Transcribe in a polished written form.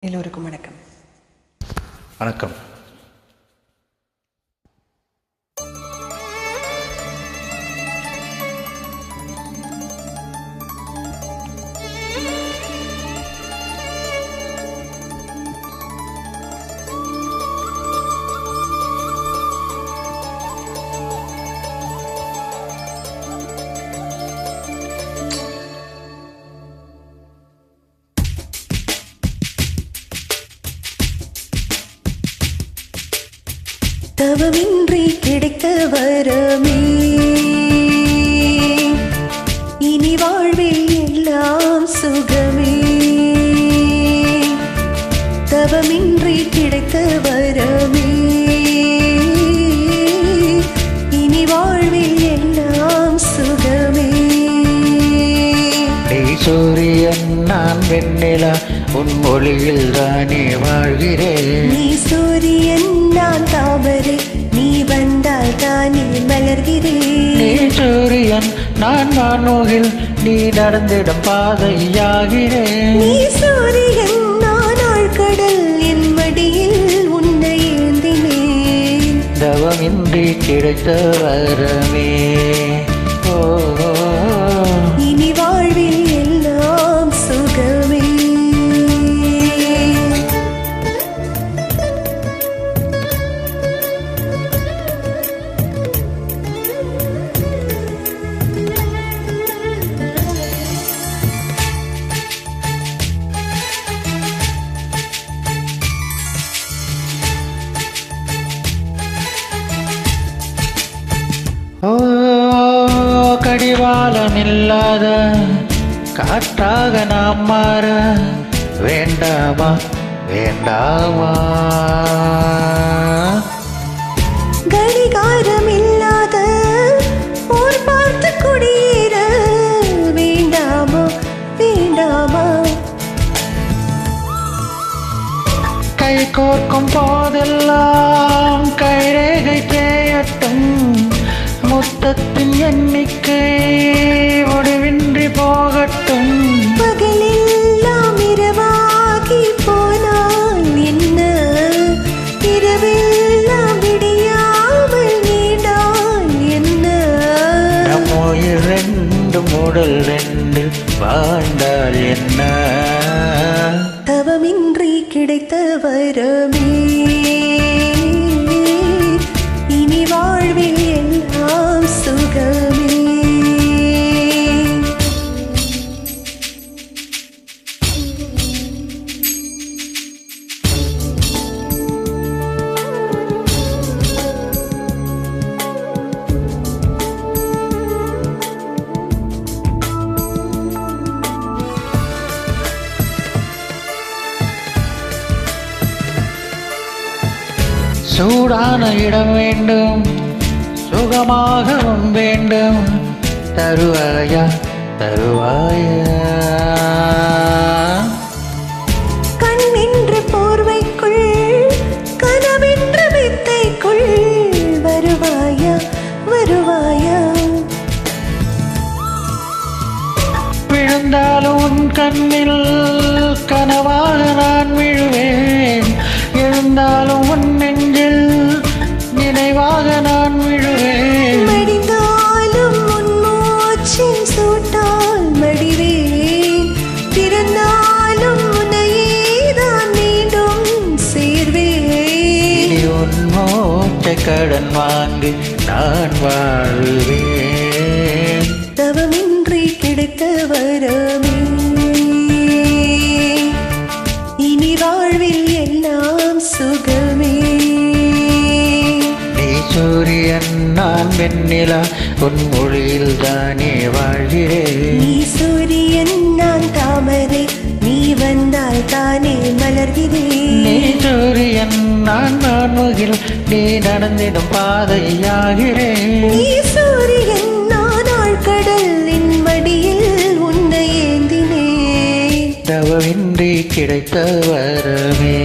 எல்லோருக்கும் வணக்கம். வணக்கம். தவமின்றி கிடைத்த வரமே இனி வாழ்வில் எல்லாம் சுகமே. தவமின்றி கிடைத்த வரமே இனி வாழ்வில் எல்லாம் சுகமே. நீ சூரியன் நான் வெண்ணிலா உன் மொழியில் தானே வாழ்கிறேன். நீ சூரியன் நான் தாமரை நீ வந்தால் தானே மலர்கிறேன். நீ சூரியன் நான் வானோகில் நீ நடந்திடும் பாதையாகிறேன். நீ சூரியன் நான் ஆழ்கடல் என் மடியில் உன்னை ஏந்தினேன். தவமின்றி கிடைத்த வரமே ஓ இனி வாழ்வில் எல்லாம் சுகமே. ஓ கடிவாளம் இல்லாத காற்றாக நாம் மாற வேண்டாமா வேண்டாமா. கடிகாரம் இல்லாத போர் பார்த்து குடியேற வேண்டாமா வேண்டாமா. கை கோர்க்கும் போதெல்லாம் கைரேகை தேயட்டும். முத்தத்தின் எண்ணிக்கை முடிவின்றி போகட்டும். பகலெல்லாம் இரவாகி போனால் என்ன, இரவெல்லாம் விடியாமல் நீடால் என்ன. நம்ம இரண்டு மூடல் ரெண்டு வாழ்ந்தால் என்ன. தவமின்றி கிடைத்த வரமே இனி வாழ்வில் எல்லாம் சுகமே. சூடான இடம் வேண்டும் சுகமாகவும் வேண்டும். தருவாயா தருவாயா. கண்ணென்ற போர்வைக்குள் கனவென்ற வித்தைக்குள் வருவாயா வருவாயா. விழுந்தாலும் உன் கண்ணில் கனவாக நான் விழுவேன். எழுந்தாலும் உன் நெஞ்சில் நினைவாக நான் விழுவேன். மடிந்தாலும் உன் மூச்சின் சூட்டால் மடிவேன். பிறந்தாலும் உன்னையேதான் மீண்டும் சேர்வேன். இனி உன் மூச்சை கடன் வாங்கி நான் வாழ்வேன். தவமின்றி கிடைத்த வரமே இனி வாழ்வில் எல்லாம் சுகமே. நீ சூரியன் நான் வெண்ணிலா உன் மொழியில் தானே வாழ்கிறேன். நீ சூரியன் நான் தாமரை நீ வந்தால் தானே மலர்கிறேன். நீ சூரியன் நான் வான்முகில் நீ நடந்திடும் பாதையாகிறேன். நீ சூரியன் நான் ஆழ்கடல் என் மடியில் உன்னை ஏந்தினேன். தவமின்றி கிடைத்த வரமே.